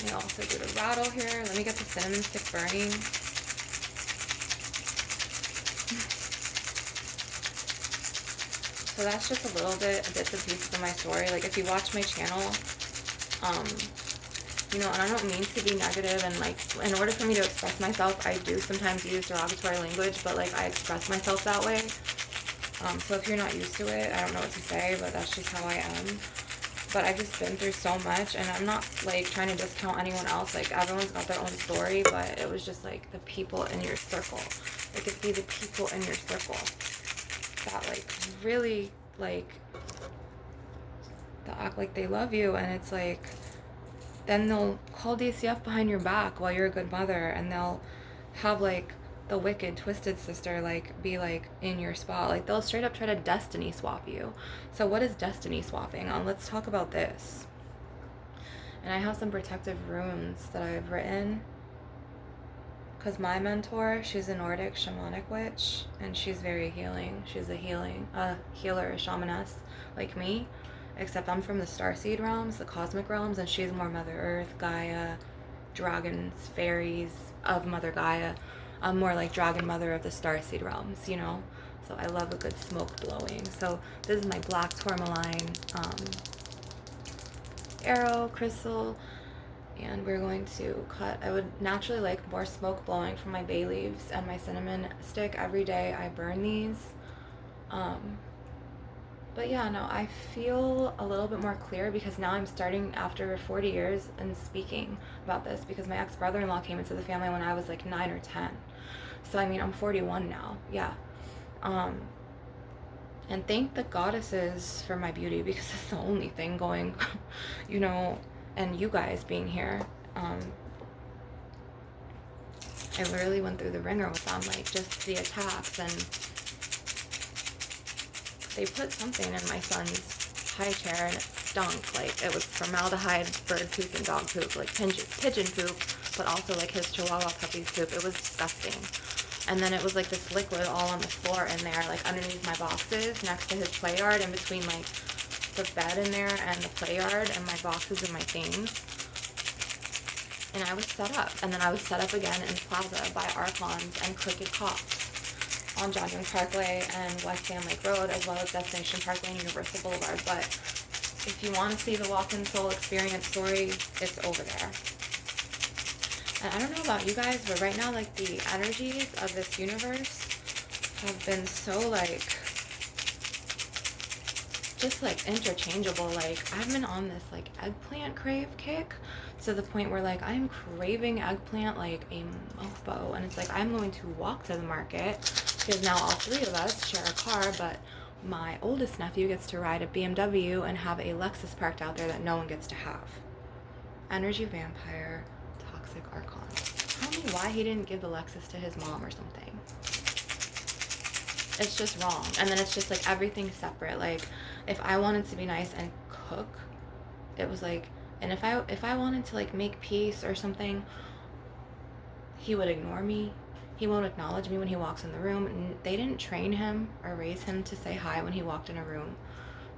me also do the rattle here. Let me get the cinnamon stick burning. So that's just a bits and pieces of my story. Like, if you watch my channel, you know, and I don't mean to be negative, and like, in order for me to express myself, I do sometimes use derogatory language, but like, I express myself that way. So if you're not used to it, I don't know what to say, but that's just how I am. But I've just been through so much, and I'm not like trying to discount anyone else. Like, everyone's got their own story, but it was just like the people in your circle. Like, it'd be the people in your circle that like really like, they'll act like they love you, and it's like, then they'll call DCF behind your back while you're a good mother, and they'll have like the wicked twisted sister like be like in your spot. Like, they'll straight up try to destiny swap you. So what is destiny swapping? Let's talk about this. And I have some protective runes that I've written, because my mentor, she's a Nordic shamanic witch, and she's very healing. She's a healer, a shamaness like me, except I'm from the starseed realms, the cosmic realms, and she's more Mother Earth, Gaia, dragons, fairies of Mother Gaia. I'm more like dragon mother of the starseed realms, you know? So I love a good smoke blowing. So this is my black tourmaline arrow crystal, and we're going to cut. I would naturally like more smoke blowing from my bay leaves and my cinnamon stick. Every day I burn these. But yeah, no, I feel a little bit more clear, because now I'm starting, after 40 years, and speaking about this, because my ex-brother-in-law came into the family when I was like 9 or 10. So I mean, I'm 41 now. Yeah. And thank the goddesses for my beauty, because it's the only thing going, you know, and you guys being here. I literally went through the ringer with them, like just the attacks, and they put something in my son's high chair and it stunk. Like, it was formaldehyde, bird poop, and dog poop, like pigeon poop, but also like his chihuahua puppy's poop. It was disgusting. And then it was like this liquid all on the floor in there, like underneath my boxes, next to his play yard, in between like the bed in there and the play yard and my boxes and my things. And I was set up. And then I was set up again in Plaza by Archons and Crooked Cops on John Young Parkway and West Sand Lake Road, as well as Destination Parkway and Universal Boulevard. But if you want to see the Walk-in Soul experience story, it's over there. And I don't know about you guys, but right now, like, the energies of this universe have been so, like, just, like, interchangeable. Like, I've been on this, like, eggplant crave kick, to the point where, like, I'm craving eggplant like a mofo. And it's like, I'm going to walk to the market, because now all three of us share a car, but my oldest nephew gets to ride a BMW and have a Lexus parked out there that no one gets to have. Energy Vampire, Toxic Archon. Tell me why he didn't give the Lexus to his mom or something. It's just wrong. And then it's just like everything's separate. Like, if I wanted to be nice and cook, it was like, and if I wanted to like make peace or something, he would ignore me. He won't acknowledge me when he walks in the room. And they didn't train him or raise him to say hi when he walked in a room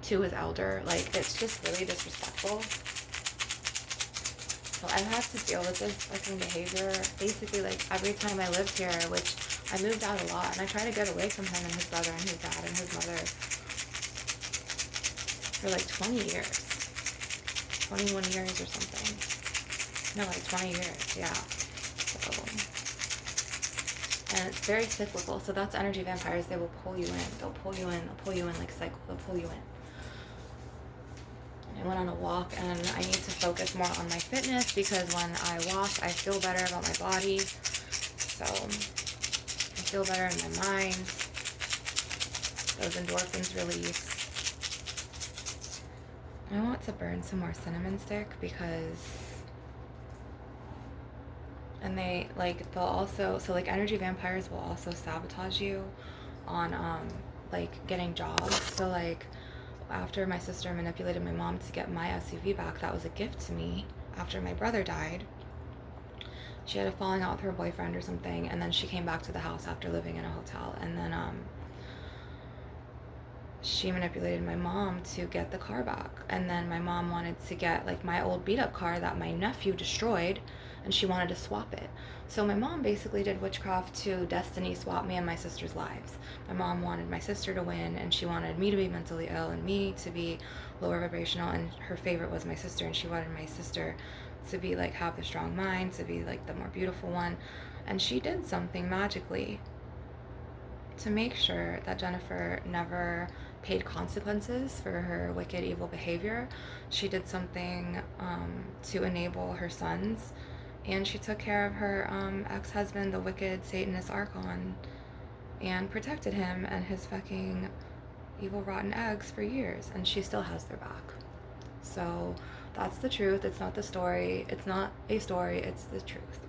to his elder. Like, it's just really disrespectful. So I've had to deal with this fucking behavior basically like every time I lived here, which I moved out a lot, and I try to get away from him and his brother and his dad and his mother for like 20 years. 21 years or something. No, like 20 years, yeah. So, and it's very cyclical. So that's energy vampires. They will pull you in. They'll pull you in. They'll pull you in like cycle. They'll pull you in. I went on a walk, and I need to focus more on my fitness, because when I walk, I feel better about my body. So I feel better in my mind. Those endorphins release. I want to burn some more cinnamon stick, because, and they like, they'll also, so like energy vampires will also sabotage you on like getting jobs. So like, after my sister manipulated my mom to get my SUV back, that was a gift to me after my brother died. She had a falling out with her boyfriend or something, and then she came back to the house after living in a hotel, and then she manipulated my mom to get the car back. And then my mom wanted to get like my old beat up car that my nephew destroyed, and she wanted to swap it. So my mom basically did witchcraft to destiny swap me and my sister's lives. My mom wanted my sister to win, and she wanted me to be mentally ill and me to be lower vibrational, and her favorite was my sister, and she wanted my sister to be like have the strong mind, to be like the more beautiful one. And she did something magically to make sure that Jennifer never paid consequences for her wicked, evil behavior. She did something to enable her sons, and she took care of her ex-husband, the wicked Satanist Archon, and protected him and his fucking evil, rotten eggs for years, and she still has their back. So that's the truth. It's not the story. It's not a story. It's the truth.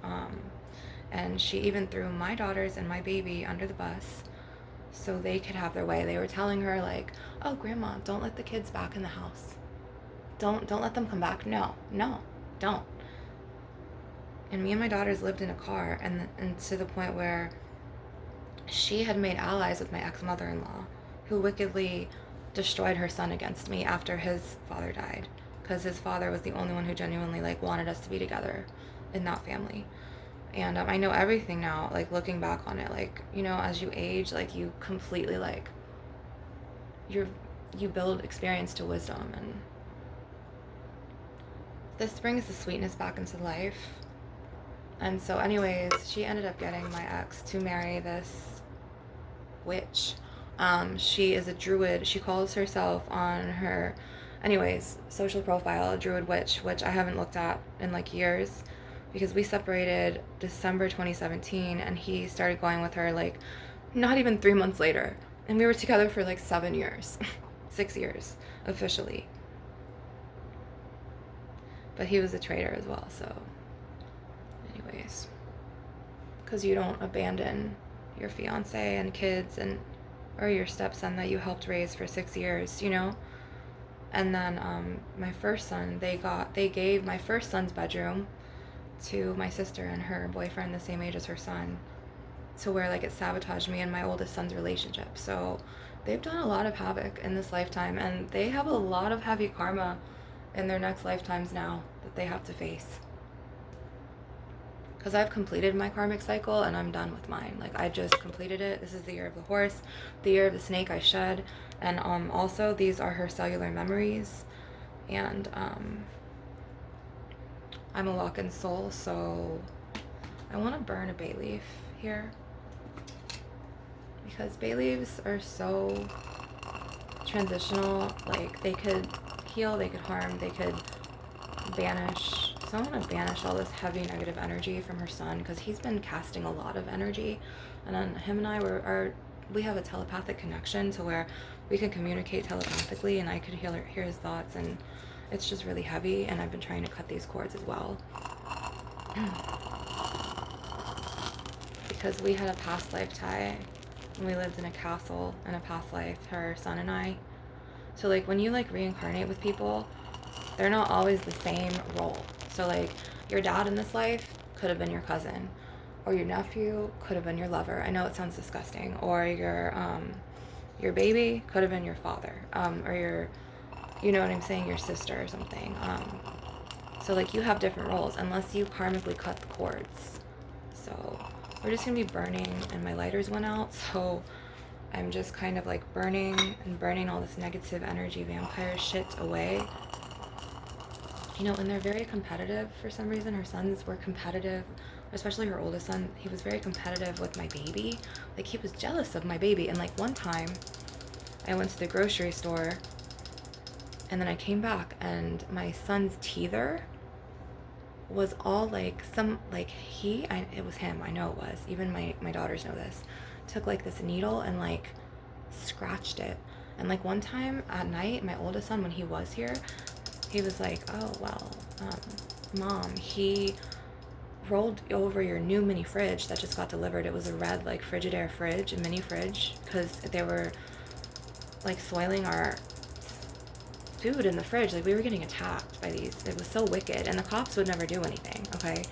And she even threw my daughters and my baby under the bus so they could have their way. They were telling her like, "Oh, grandma, don't let the kids back in the house. Don't let them come back. No, don't." And me and my daughters lived in a car, and to the point where she had made allies with my ex-mother-in-law, who wickedly destroyed her son against me after his father died, because his father was the only one who genuinely like wanted us to be together in that family. And I know everything now, like looking back on it, like, you know, as you age, like you completely like you build experience to wisdom, and this brings the sweetness back into life. And so anyways, she ended up getting my ex to marry this witch. She is a druid. She calls herself on her social profile, a druid witch, which I haven't looked at in like years, because we separated December 2017, and he started going with her like not even 3 months later, and we were together for like 7 years 6 years officially, but he was a traitor as well. So anyways, because you don't abandon your fiance and kids and or your stepson that you helped raise for 6 years, you know. And then my first son, they gave my first son's bedroom to my sister and her boyfriend, the same age as her son, to where like it sabotaged me and my oldest son's relationship. So they've done a lot of havoc in this lifetime, and they have a lot of heavy karma in their next lifetimes now that they have to face. Because I've completed my karmic cycle and I'm done with mine. Like I just completed it. This is the year of the horse, the year of the snake I shed, and also these are her cellular memories, and I'm a walk-in soul, so I want to burn a bay leaf here, because bay leaves are so transitional. Like they could heal, they could harm, they could banish. So I want to banish all this heavy negative energy from her son, because he's been casting a lot of energy, and then him and I we have a telepathic connection to where we can communicate telepathically, and I could hear his thoughts, and it's just really heavy, and I've been trying to cut these cords as well. Because we had a past life tie, and we lived in a castle in a past life, her son and I. So like when you like reincarnate with people, they're not always the same role. So like your dad in this life could have been your cousin, or your nephew could have been your lover. I know it sounds disgusting. Or your baby could have been your father, or your, you know what I'm saying, your sister or something. So like you have different roles unless you karmically cut the cords. So we're just gonna be burning, and my lighters went out, so I'm just kind of like burning all this negative energy vampire shit away. You know, and they're very competitive for some reason. Her sons were competitive, especially her oldest son. He was very competitive with my baby. Like he was jealous of my baby. And like one time I went to the grocery store, and then I came back, and my son's teether was all like it was him, I know it was, even my daughters know this, took like this needle and like scratched it. And like one time at night, my oldest son, when he was here, he was like, "Oh well, mom, he rolled over your new mini fridge that just got delivered." It was a red like Frigidaire fridge, a mini fridge, because they were like soiling our food in the fridge. Like we were getting attacked by these. It was so wicked, and the cops would never do anything. Okay,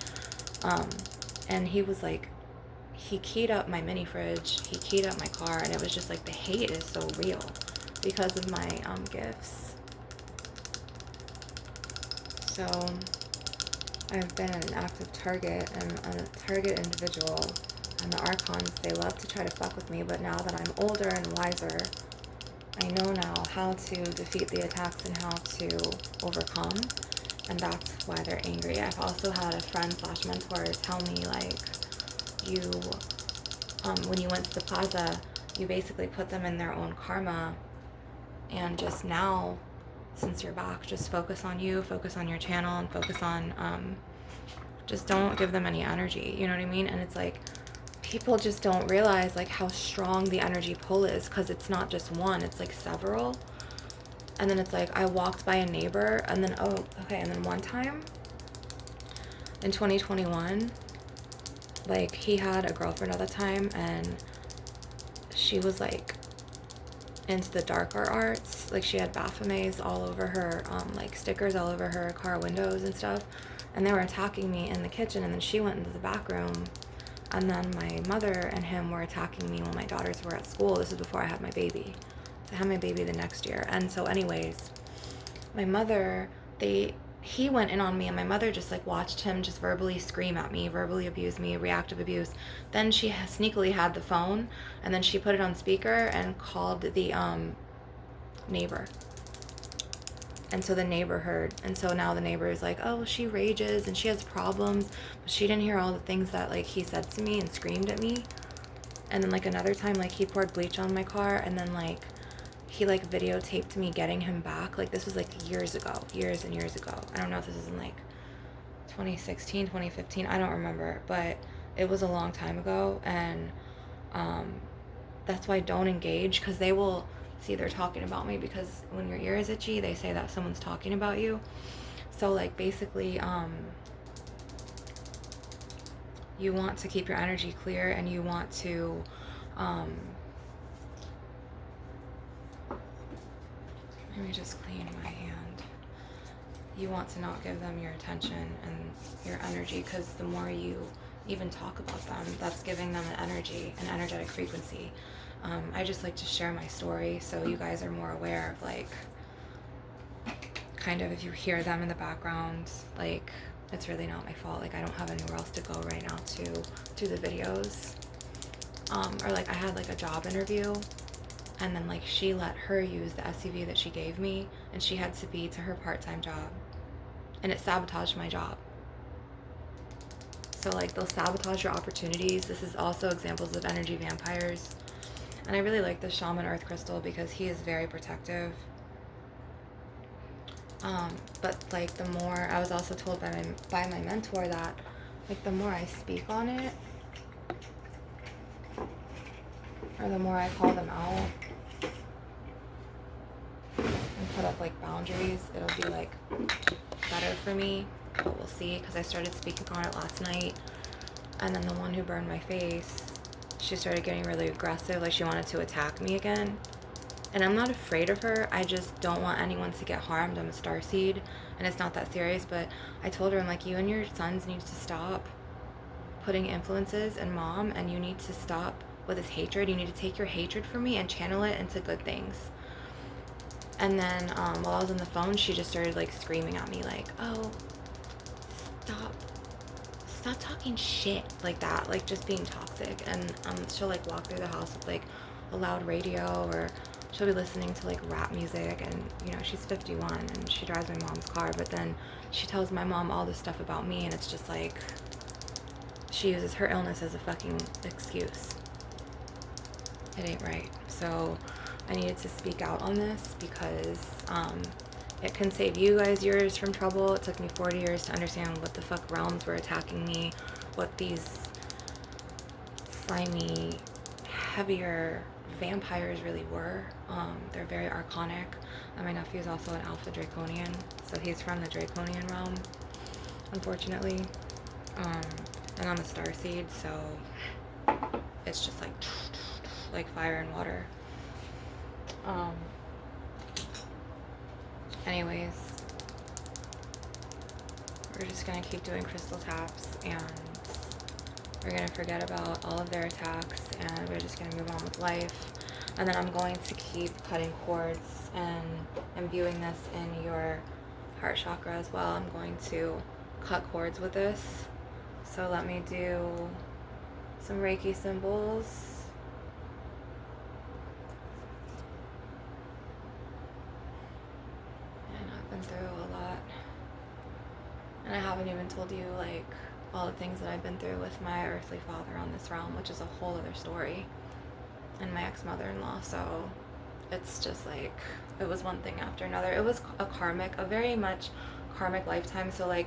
And he was like, he keyed up my mini fridge, he keyed up my car, and it was just like the hate is so real because of my gifts. So I've been an active target and a target individual, and the Archons, they love to try to fuck with me, but now that I'm older and wiser, I know now how to defeat the attacks and how to overcome, and that's why they're angry. I've also had a friend slash mentor tell me, like, you, when you went to the plaza, you basically put them in their own karma, and just now, since you're back, just focus on you, focus on your channel, and focus on, just don't give them any energy, you know what I mean? And it's like, people just don't realize like how strong the energy pull is, because it's not just one, it's like several. And then it's like, I walked by a neighbor, and then, oh, okay, and then one time, in 2021, like, he had a girlfriend at the time, and she was like into the darker arts. Like, she had Baphomets all over her, like stickers all over her car windows and stuff, and they were attacking me in the kitchen. And then she went into the back room, and then my mother and him were attacking me when my daughters were at school. This is before I had my baby. I had my baby the next year. And so anyways, my mother, he went in on me, and my mother just like watched him just verbally scream at me, verbally abuse me, reactive abuse. Then she sneakily had the phone, and then she put it on speaker and called the neighbor. And so the neighbor heard, and so now the neighbor is like, oh, she rages and she has problems, but she didn't hear all the things that like he said to me and screamed at me. And then like another time, like he poured bleach on my car, and then like he like videotaped me getting him back. Like, this was like years and years ago. I don't know if this is in like 2016, 2015, I don't remember, but it was a long time ago. And that's why don't engage, because they will see they're talking about me, because when your ear is itchy, they say that someone's talking about you. So like basically, you want to keep your energy clear, and you want to let me just clean my hand. You want to not give them your attention and your energy, because the more you even talk about them, that's giving them an energy, an energetic frequency. I just like to share my story so you guys are more aware of, like, kind of, if you hear them in the background, like, it's really not my fault. Like, I don't have anywhere else to go right now to do the videos. Or like, I had like a job interview, and then like she let her use the SUV that she gave me, and she had to be to her part-time job, and it sabotaged my job. So like, they'll sabotage your opportunities. This is also examples of energy vampires. And I really like the Shaman Earth Crystal because he is very protective. But like, the more, I was also told by my mentor that like the more I speak on it, or the more I call them out and put up like boundaries, it'll be like better for me. But we'll see, because I started speaking on it last night, and then the one who burned my face, she started getting really aggressive, like she wanted to attack me again. And I'm not afraid of her, I just don't want anyone to get harmed. I'm a starseed, and it's not that serious. But I told her, I'm like, you and your sons need to stop putting influences in Mom, and you need to stop with this hatred. You need to take your hatred for me and channel it into good things. And then while I was on the phone, she just started like screaming at me, like, oh, stop talking shit, like that, like just being toxic. And she'll like walk through the house with like a loud radio, or she'll be listening to like rap music. And you know, she's 51 and she drives my mom's car, but then she tells my mom all this stuff about me, and it's just like, she uses her illness as a fucking excuse. It ain't right. So I needed to speak out on this, because it can save you guys years from trouble. It took me 40 years to understand what the fuck realms were attacking me, what these slimy, heavier vampires really were. They're very archonic. And my nephew is also an Alpha Draconian, so he's from the Draconian realm, unfortunately. And I'm a starseed, so it's just like fire and water. Anyways, we're just gonna keep doing crystal taps, and We're going to forget about all of their attacks, and we're just going to move on with life. And then I'm going to keep cutting cords and imbuing this in your heart chakra as well. I'm going to cut cords with this. So let me do some Reiki symbols. And I've been through a lot. And I haven't even told you like all the things that I've been through with my earthly father on this realm, which is a whole other story, and my ex-mother-in-law. So it's just like, it was one thing after another. It was a very much karmic lifetime. So like,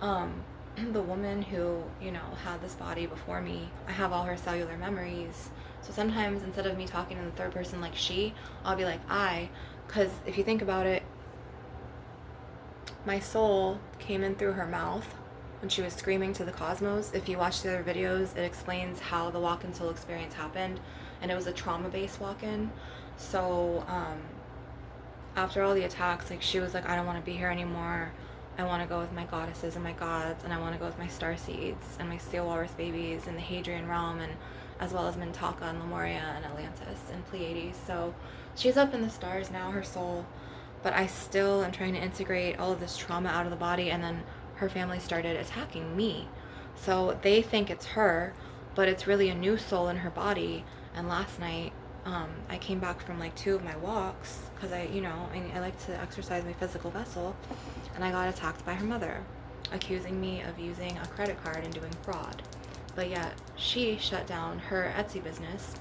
the woman who, you know, had this body before me, I have all her cellular memories. So sometimes instead of me talking in the third person like she, I'll be like I, because if you think about it, my soul came in through her mouth when she was screaming to the cosmos. If you watch the other videos, it explains how the walk-in soul experience happened, and it was a trauma-based walk-in. So after all the attacks, like, she was like, I don't want to be here anymore. I want to go with my goddesses and my gods, and I want to go with my star seeds and my steel walrus babies in the Hadrian realm, and as well as Mintaka and Lemuria and Atlantis and Pleiades. So she's up in the stars now, her soul, but I still am trying to integrate all of this trauma out of the body. And then her family started attacking me. So they think it's her, but it's really a new soul in her body. And last night, I came back from like 2 of my walks, because I like to exercise my physical vessel, and I got attacked by her mother, accusing me of using a credit card and doing fraud. But yet she shut down her Etsy business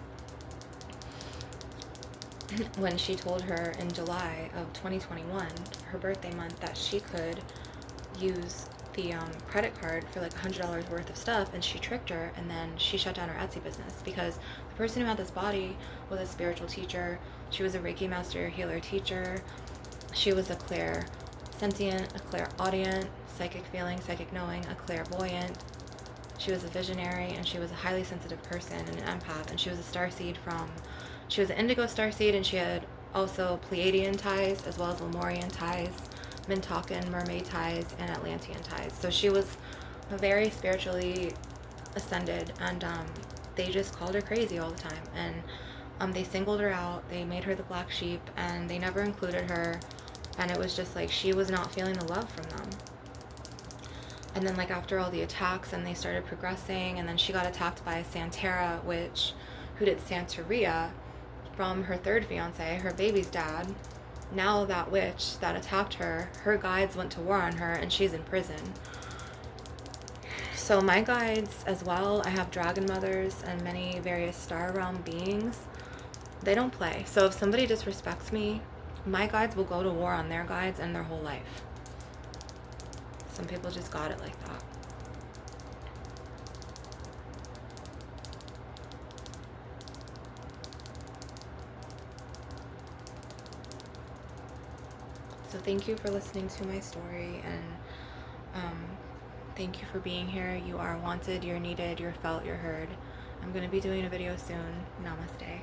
when she told her in July of 2021, her birthday month, that she could use the credit card for like $100 worth of stuff, and she tricked her, and then she shut down her Etsy business because the person who had this body was a spiritual teacher. She was a Reiki master, healer, teacher. She was a clairsentient, a clairaudient, psychic feeling, psychic knowing, a clairvoyant. She was a visionary, and she was a highly sensitive person and an empath, and she was a starseed she was an indigo starseed, and she had also Pleiadian ties as well as Lemurian ties, Mintakan, mermaid ties, and Atlantean ties. So she was very spiritually ascended, and they just called her crazy all the time. And they singled her out, they made her the black sheep, and they never included her. And it was just like she was not feeling the love from them. And then like after all the attacks, and they started progressing, and then she got attacked by a Santera witch who did Santeria from her third fiance, her baby's dad. Now that witch that attacked her, her guides went to war on her, and she's in prison. So my guides as well, I have dragon mothers and many various star realm beings. They don't play. So if somebody disrespects me, my guides will go to war on their guides and their whole life. Some people just got it like that. So thank you for listening to my story, and thank you for being here. You are wanted, you're needed, you're felt, you're heard. I'm going to be doing a video soon. Namaste.